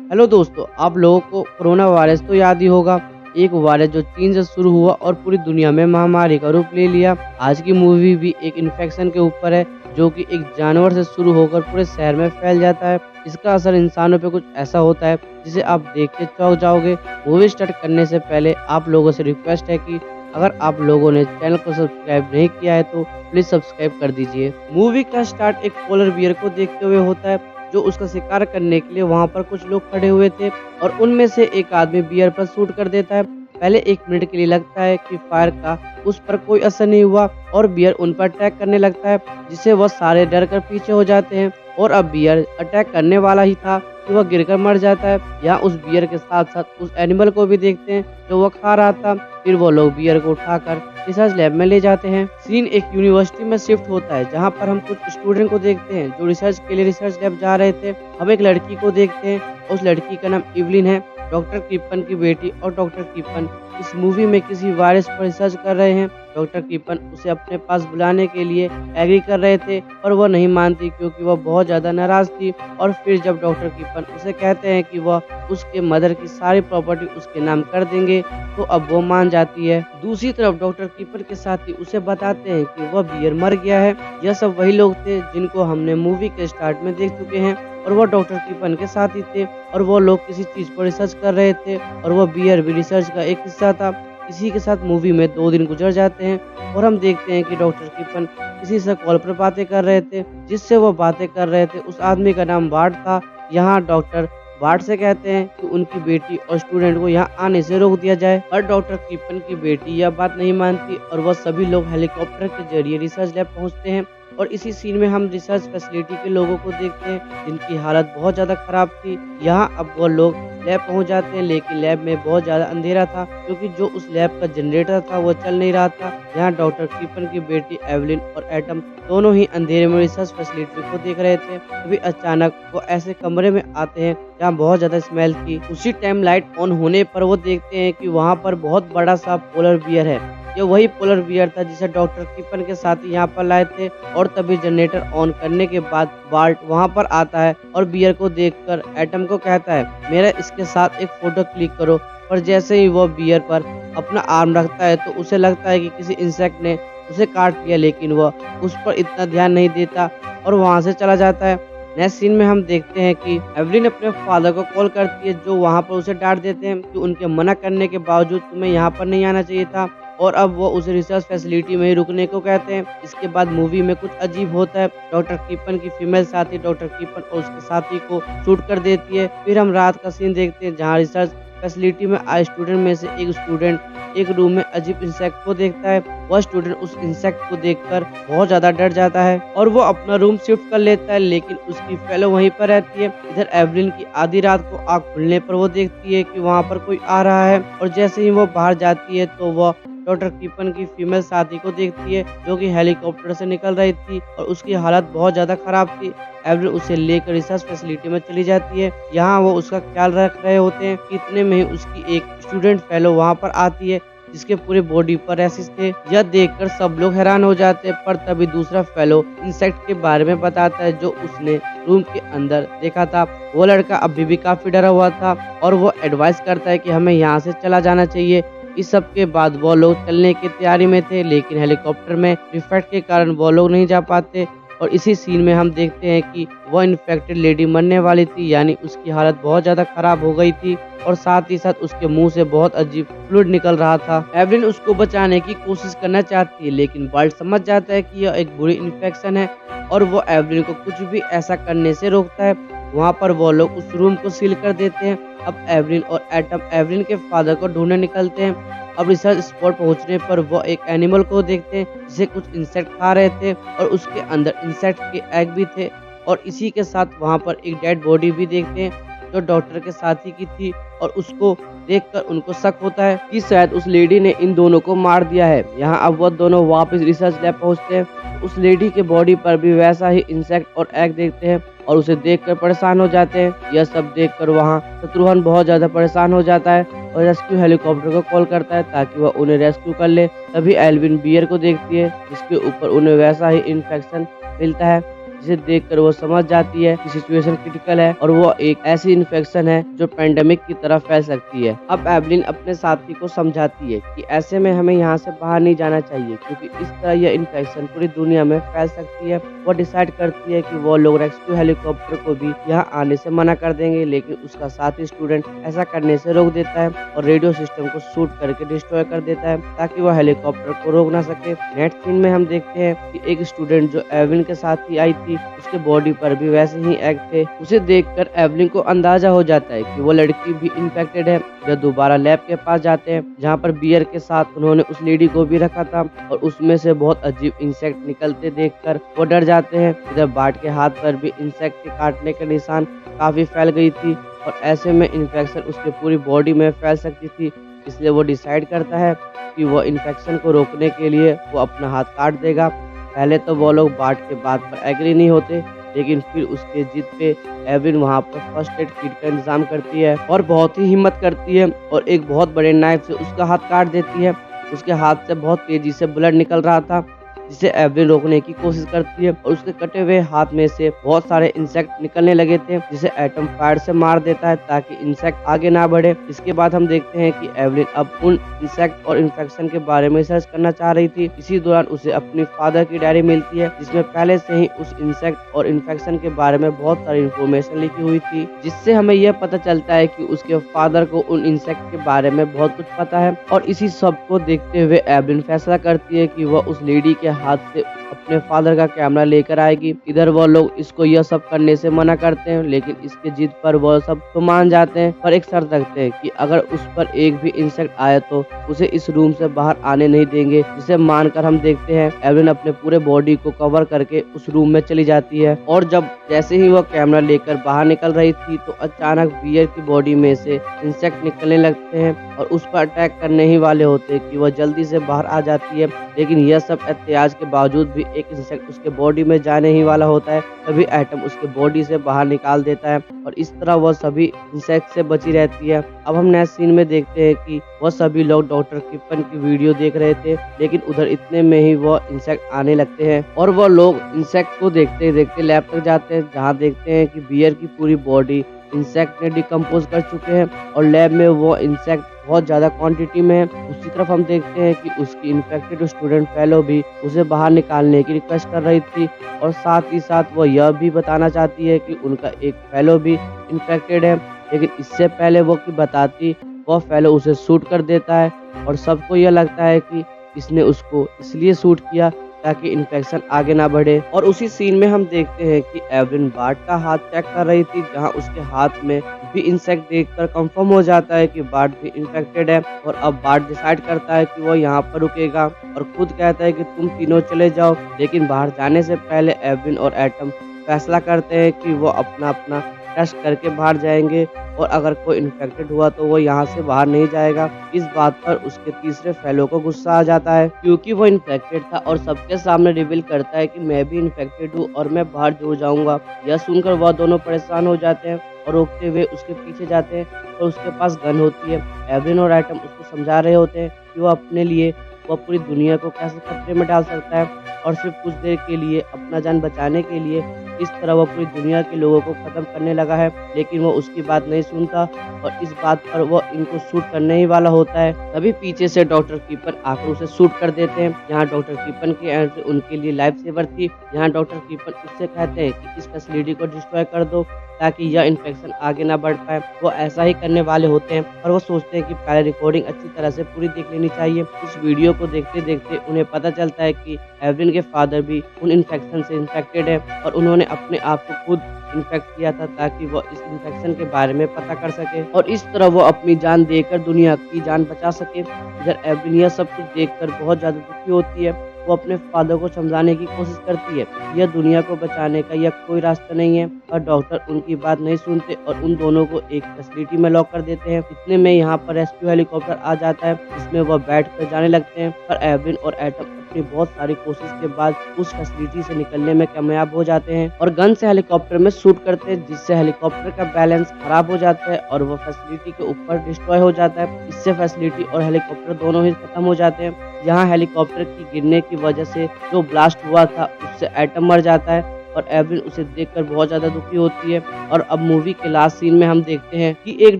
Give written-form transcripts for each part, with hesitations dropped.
Hello दोस्तों, आप लोगों को कोरोना वायरस तो याद ही होगा। एक वायरस जो चीन से शुरू हुआ और पूरी दुनिया में महामारी का रूप ले लिया। आज की मूवी भी एक इन्फेक्शन के ऊपर है जो कि एक जानवर से शुरू होकर पूरे शहर में फैल जाता है। इसका असर इंसानों पे कुछ ऐसा होता है जिसे आप देख के चौंक जाओगे। मूवी स्टार्ट करने से पहले आप लोगों से रिक्वेस्ट है कि अगर आप लोगों ने चैनल को सब्सक्राइब नहीं किया है तो प्लीज सब्सक्राइब कर दीजिए। मूवी का स्टार्ट एक पोलर बियर को देखते हुए होता है जो उसका शिकार करने के लिए वहां पर कुछ लोग खड़े हुए थे और उनमें से एक आदमी बियर पर शूट कर देता है। पहले 1 मिनट के लिए लगता है कि फायर का उस पर कोई असर नहीं हुआ और बियर उन पर अटैक करने लगता है, जिससे वह सारे डर कर पीछे हो जाते हैं। और अब बियर अटैक करने वाला ही था कि वह गिरकर मर जाता है। यहाँ उस बियर के साथ साथ उस एनिमल को भी देखते हैं जो वह खा रहा था। फिर वो लोग बियर को उठाकर रिसर्च लैब में ले जाते हैं। सीन एक यूनिवर्सिटी में शिफ्ट होता है जहाँ पर हम कुछ स्टूडेंट को देखते हैं जो रिसर्च के लिए रिसर्च लैब जा रहे थे। हम एक लड़की को देखते हैं, उस लड़की का नाम इवलिन है, डॉक्टर कीपन की बेटी। और डॉक्टर कीपन इस मूवी में किसी वायरस पर रिसर्च कर रहे हैं। डॉक्टर कीपन उसे अपने पास बुलाने के लिए एग्री कर रहे थे पर वह नहीं मानती क्योंकि वह बहुत ज्यादा नाराज थी। और फिर जब डॉक्टर कीपन उसे कहते हैं कि वह उसके मदर की सारी प्रॉपर्टी उसके नाम कर देंगे तो अब वो मान जाती है। दूसरी तरफ डॉक्टर कीपन के साथी उसे बताते हैं कि वह बियर मर गया है। यह सब वही लोग थे जिनको हमने मूवी के स्टार्ट में देख चुके हैं और वो डॉक्टर कीपन के साथ ही थे और वो लोग किसी चीज पर रिसर्च कर रहे थे और वो बियर भी रिसर्च का एक हिस्सा था। इसी के साथ मूवी में 2 दिन गुजर जाते हैं और हम देखते हैं कि डॉक्टर कीपन किसी से कॉल पर बातें कर रहे थे। जिससे वो बातें कर रहे थे उस आदमी का नाम बार्ट था। यहाँ डॉक्टर बार्ट से कहते हैं कि उनकी बेटी और स्टूडेंट को यहाँ आने से रोक दिया जाए, पर डॉक्टर कीपन की बेटी यह बात नहीं मानती और वह सभी लोग हेलीकॉप्टर के जरिए रिसर्च लैब पहुँचते हैं। और इसी सीन में हम रिसर्च फैसिलिटी के लोगों को देखते हैं जिनकी हालत बहुत ज़्यादा खराब थी। यहाँ अब वो लोग लैब पहुंच जाते हैं लेकिन लैब में बहुत ज़्यादा अंधेरा था क्योंकि जो उस लैब का जनरेटर था वो चल नहीं रहा था। यहाँ डॉक्टर कीपन की बेटी एवलिन और एटम दोनों ही अंधेरे में रिसर्च फैसिलिटी को देख रहे थे। तभी अचानक वो ऐसे कमरे में आते हैं जहाँ बहुत ज़्यादा स्मेल थी। उसी टाइम लाइट ऑन होने पर वो देखते हैं कि वहाँ पर बहुत बड़ा सा पोलर बियर है। ये वही पोलर बियर था जिसे डॉक्टर कीपन के साथ यहाँ पर लाए थे। और तभी जनरेटर ऑन करने के बाद बार्ट वहाँ पर आता है और बियर को देखकर एटम को कहता है मेरा इसके साथ एक फोटो क्लिक करो। पर जैसे ही वो बियर पर अपना आर्म रखता है तो उसे लगता है कि किसी इंसेक्ट ने उसे काट लिया, लेकिन वह उस पर इतना ध्यान नहीं देता और वहाँ से चला जाता है। नेक्स्ट सीन में हम देखते हैं कि एवलिन अपने फादर को कॉल करती है जो वहाँ पर उसे डांट देते हैं कि उनके मना करने के बावजूद तुम्हें यहाँ पर नहीं आना चाहिए था और अब वो उसे रिसर्च फैसिलिटी में ही रुकने को कहते हैं। इसके बाद मूवी में कुछ अजीब होता है। डॉक्टर कीपन की फीमेल साथी डॉक्टर कीपन और उसके साथी को शूट कर देती है। फिर हम रात का सीन देखते हैं जहाँ रिसर्च फैसिलिटी में आए स्टूडेंट में से एक स्टूडेंट एक रूम में अजीब इंसेक्ट को देखता है। वह स्टूडेंट उस इंसेक्ट को देखकर बहुत ज्यादा डर जाता है और वो अपना रूम शिफ्ट कर लेता है, लेकिन उसकी फेलो वहीं पर रहती है। इधर एवलिन की आधी रात को आँख खुलने पर वो देखती है कि वहाँ पर कोई आ रहा है और जैसे ही वो बाहर जाती है तो वह डॉक्टर कीपन की फीमेल साथी को देखती है जो कि हेलीकॉप्टर से निकल रही थी और उसकी हालत बहुत ज्यादा खराब थी। एवलिन उसे लेकर रिसर्च फैसिलिटी में चली जाती है। यहाँ वो उसका ख्याल रख रहे होते हैं। इतने में ही उसकी एक स्टूडेंट फेलो वहाँ पर आती है जिसके पूरे बॉडी पर रैशेस थे। यह देखकर सब लोग हैरान हो जाते हैं, पर तभी दूसरा फेलो इंसेक्ट के बारे में बताता है जो उसने रूम के अंदर देखा था। वो लड़का अभी भी काफी डरा हुआ था और वो एडवाइस करता है कि हमें यहाँ से चला जाना चाहिए। इस सब के बाद वो लोग चलने की तैयारी में थे लेकिन हेलीकॉप्टर में डिफेक्ट के कारण वो लोग नहीं जा पाते। और इसी सीन में हम देखते हैं कि वह इन्फेक्टेड लेडी मरने वाली थी, यानी उसकी हालत बहुत ज्यादा खराब हो गई थी और साथ ही साथ उसके मुंह से बहुत अजीब फ्लूइड निकल रहा था। एवलिन उसको बचाने की कोशिश करना चाहती है लेकिन बार्ट समझ जाता है कि यह एक बुरी इन्फेक्शन है और वो एवलिन को कुछ भी ऐसा करने से रोकता है। वहाँ पर वो लोग उस रूम को सील कर देते हैं। अब एवलिन और एटम एवलिन के फादर को ढूंढने निकलते हैं। अब रिसर्च स्पॉट पहुंचने पर वो एक एनिमल को देखते हैं जिसे कुछ इंसेक्ट खा रहे थे और उसके अंदर इंसेक्ट के एग भी थे। और इसी के साथ वहाँ पर एक डेड बॉडी भी देखते हैं जो डॉक्टर के साथी की थी और उसको देखकर उनको शक होता है कि शायद उस लेडी ने इन दोनों को मार दिया है। यहाँ अब वो दोनों वापस रिसर्च लैब पहुँचते हैं। उस लेडी के बॉडी पर भी वैसा ही इंसेक्ट और एग देखते हैं और उसे देखकर परेशान हो जाते हैं। यह सब देखकर वहाँ शत्रुघ्न बहुत ज्यादा परेशान हो जाता है और रेस्क्यू हेलीकॉप्टर को कॉल करता है ताकि वह उन्हें रेस्क्यू कर ले। तभी एल्विन बियर को देखती है जिसके ऊपर उन्हें वैसा ही इन्फेक्शन मिलता है। जिसे देखकर वो समझ जाती है कि सिचुएशन क्रिटिकल है और वो एक ऐसी इन्फेक्शन है जो पेंडेमिक की तरह फैल सकती है। अब एवलिन अपने साथी को समझाती है कि ऐसे में हमें यहाँ से बाहर नहीं जाना चाहिए क्योंकि इस तरह यह इन्फेक्शन पूरी दुनिया में फैल सकती है। वो डिसाइड करती है कि वो लोग रेस्क्यू हेलीकॉप्टर को भी यहाँ आने से मना कर देंगे, लेकिन उसका साथी स्टूडेंट ऐसा करने से रोक देता है और रेडियो सिस्टम को शूट करके डिस्ट्रॉय कर देता है ताकि वह हेलीकॉप्टर को रोक ना सके। नेक्स्ट सीन में हम देखते हैं कि एक स्टूडेंट जो एवलिन के साथ ही आई थी, उसके बॉडी पर भी वैसे ही एग थे। उसे देखकर एवलिन को अंदाजा हो जाता है कि वो लड़की भी इन्फेक्टेड है। वे दोबारा लैब के पास जाते हैं जहाँ पर बियर के साथ उन्होंने उस लेडी को भी रखा था और उसमें से बहुत अजीब इंसेक्ट निकलते देखकर वो डर जाते हैं। इधर बार्ट के हाथ पर भी इंसेक्ट के काटने के निशान काफी फैल गई थी और ऐसे में इन्फेक्शन उसके पूरी बॉडी में फैल सकती थी, इसलिए वो डिसाइड करता है कि वो इन्फेक्शन को रोकने के लिए वो अपना हाथ काट देगा। पहले तो वो लोग बार्ट के बात पर एग्री नहीं होते, लेकिन फिर उसके जिद पे एवलिन वहाँ पर फर्स्ट एड किट का इंतजाम करती है और बहुत ही हिम्मत करती है और एक बहुत बड़े नाइफ से उसका हाथ काट देती है। उसके हाथ से बहुत तेजी से ब्लड निकल रहा था, जिसे एवलिन रोकने की कोशिश करती है और उसके कटे हुए हाथ में से बहुत सारे इंसेक्ट निकलने लगे थे, जिसे एटम फायर से मार देता है ताकि इंसेक्ट आगे ना बढ़े। इसके बाद हम देखते हैं कि एवलिन अब उन इंसेक्ट और इन्फेक्शन के बारे में रिसर्च करना चाह रही थी। इसी दौरान उसे अपनी फादर की डायरी मिलती है जिसमें पहले से ही उस इंसेक्ट और इन्फेक्शन के बारे में बहुत सारी इन्फॉर्मेशन लिखी हुई थी, जिससे हमें यह पता चलता है कि उसके फादर को उन इंसेक्ट के बारे में बहुत कुछ पता है। और इसी सब को देखते हुए एवलिन फैसला करती है कि वह उस लेडी के हाथ से अपने फादर का कैमरा लेकर आएगी। इधर वो लोग इसको यह सब करने से मना करते हैं, लेकिन इसके जिद पर वो सब तो मान जाते हैं, पर एक शर्त रखते हैं कि अगर उस पर एक भी इंसेक्ट आए तो उसे इस रूम से बाहर आने नहीं देंगे। जिसे मानकर हम देखते हैं एवलिन अपने पूरे बॉडी को कवर करके उस रूम में चली जाती है और जब जैसे ही वो कैमरा लेकर बाहर निकल रही थी तो अचानक बियर की बॉडी में से इंसेक्ट निकलने लगते हैं और उस पर अटैक करने ही वाले होते हैं कि वह जल्दी से बाहर आ जाती है, लेकिन यह सब एहतियात के बावजूद भी एक इंसेक्ट उसके बॉडी में जाने ही वाला होता है। तभी एटम उसके बॉडी से बाहर निकाल देता है और इस तरह वह सभी इंसेक्ट से बची रहती है। अब हम नेक्स्ट सीन में देखते हैं कि वह सभी लोग डॉक्टर किपन की वीडियो देख रहे थे, लेकिन उधर इतने में ही वह इंसेक्ट आने लगते हैं और वह लोग इंसेक्ट को देखते देखते लैब तक जाते हैं जहाँ देखते हैं कि बियर की पूरी बॉडी इंसेक्ट ने डिकम्पोज कर चुके हैं और लैब में वो इंसेक्ट बहुत ज्यादा क्वांटिटी में है। उसी तरफ हम देखते हैं कि उसकी इन्फेक्टेड स्टूडेंट फेलो भी उसे बाहर निकालने की रिक्वेस्ट कर रही थी और साथ ही साथ वो यह भी बताना चाहती है कि उनका एक फेलो भी इन्फेक्टेड है, लेकिन इससे पहले वो कि बताती वो फेलो उसे शूट कर देता है और सबको यह लगता है कि इसने उसको इसलिए शूट किया ताकि इन्फेक्शन आगे ना बढ़े। और उसी सीन में हम देखते हैं कि एवलिन बार्ट का हाथ चेक कर रही थी जहां उसके हाथ में भी इंसेक्ट देखकर कंफर्म हो जाता है कि बार्ट भी इन्फेक्टेड है और अब बार्ट डिसाइड करता है कि वो यहाँ पर रुकेगा और खुद कहता है कि तुम तीनों चले जाओ, लेकिन बाहर जाने से पहले एवलिन और एटम फैसला करते हैं कि वो अपना अपना टेस्ट करके बाहर जाएंगे और अगर कोई इन्फेक्टेड हुआ तो वो यहाँ से बाहर नहीं जाएगा। इस बात पर उसके तीसरे फेलो को गुस्सा आ जाता है क्योंकि वो इन्फेक्टेड था और सबके सामने रिवील करता है कि मैं भी इन्फेक्टेड हूँ और मैं बाहर जरूर जाऊंगा। यह सुनकर वह दोनों परेशान हो जाते हैं और रोकते हुए उसके पीछे जाते हैं और उसके पास गन होती है। एवलिन और एटम उसको समझा रहे होते हैं कि वो अपने लिए वह पूरी दुनिया को कैसे खतरे में डाल सकता है और सिर्फ कुछ देर के लिए अपना जान बचाने के लिए इस तरह वह पूरी दुनिया के लोगों को खत्म करने लगा है, लेकिन वो उसकी बात नहीं सुनता और इस बात पर वो इनको शूट करने ही वाला होता है। तभी पीछे से डॉक्टर कीपन आकर उसे शूट कर देते हैं। यहाँ डॉक्टर कीपन की एंट्री उनके लिए लाइफ सेवर थी। यहाँ डॉक्टर कीपन उससे कहते हैं कि इस फैसिलिटी को डिस्ट्रॉय कर दो ताकि यह इन्फेक्शन आगे ना बढ़ पाए। वो ऐसा ही करने वाले होते हैं और वो सोचते हैं कि पहले रिकॉर्डिंग अच्छी तरह से पूरी देख लेनी चाहिए। इस वीडियो को देखते देखते उन्हें पता चलता है कि एवलिन के फादर भी उन इन्फेक्शन से इन्फेक्टेड है और उन्होंने अपने आप को खुद इन्फेक्ट किया था ताकि वो इस इन्फेक्शन के बारे में पता कर सके और इस तरह वो अपनी जान देकर दुनिया की जान बचा सके। इधर एवलिन यह सब कुछ देखकर बहुत ज्यादा दुखी होती है। वो अपने फादर को समझाने की कोशिश करती है यह दुनिया को बचाने का यह कोई रास्ता नहीं है, और डॉक्टर उनकी बात नहीं सुनते और उन दोनों को एक फैसिलिटी में लॉक कर देते हैं। इतने में यहाँ पर रेस्क्यू हेलीकॉप्टर आ जाता है जिसमें वह बैठ कर जाने लगते हैं, पर एवलिन और एटम अपनी बहुत सारी कोशिश के बाद उस फैसिलिटी से निकलने में कामयाब हो जाते हैं और गन से हेलीकॉप्टर में शूट करते हैं, जिससे हेलीकॉप्टर का बैलेंस खराब हो जाता है और वह फैसिलिटी के ऊपर डिस्ट्रॉय हो जाता है। इससे फैसिलिटी और हेलीकॉप्टर दोनों ही खत्म हो जाते हैं। यहाँ हेलीकॉप्टर की गिरने की वजह से जो ब्लास्ट हुआ था उससे एटम मर जाता है और एवरिन उसे देखकर बहुत ज़्यादा दुखी होती है। और अब मूवी के लास्ट सीन में हम देखते हैं कि एक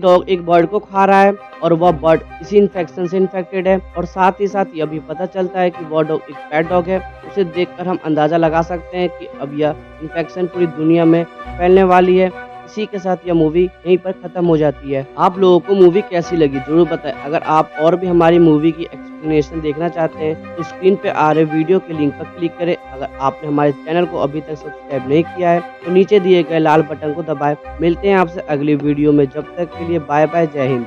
डॉग एक बर्ड को खा रहा है और वह बर्ड इसी इन्फेक्शन से इन्फेक्टेड है और साथ ही साथ यह भी पता चलता है कि वह डॉग एक पेट डॉग है। उसे देखकर हम अंदाज़ा लगा सकते हैं कि अब यह इन्फेक्शन पूरी दुनिया में फैलने वाली है। इसी के साथ यह मूवी यहीं पर खत्म हो जाती है। आप लोगों को मूवी कैसी लगी ज़रूर बताएं। अगर आप और भी हमारी मूवी की एक्सप्लेनेशन देखना चाहते हैं तो स्क्रीन पे आ रहे वीडियो के लिंक पर क्लिक करें। अगर आपने हमारे चैनल को अभी तक सब्सक्राइब नहीं किया है तो नीचे दिए गए लाल बटन को दबाएं। मिलते हैं आपसे अगली वीडियो में, जब तक के लिए बाय बाय, जय हिंद।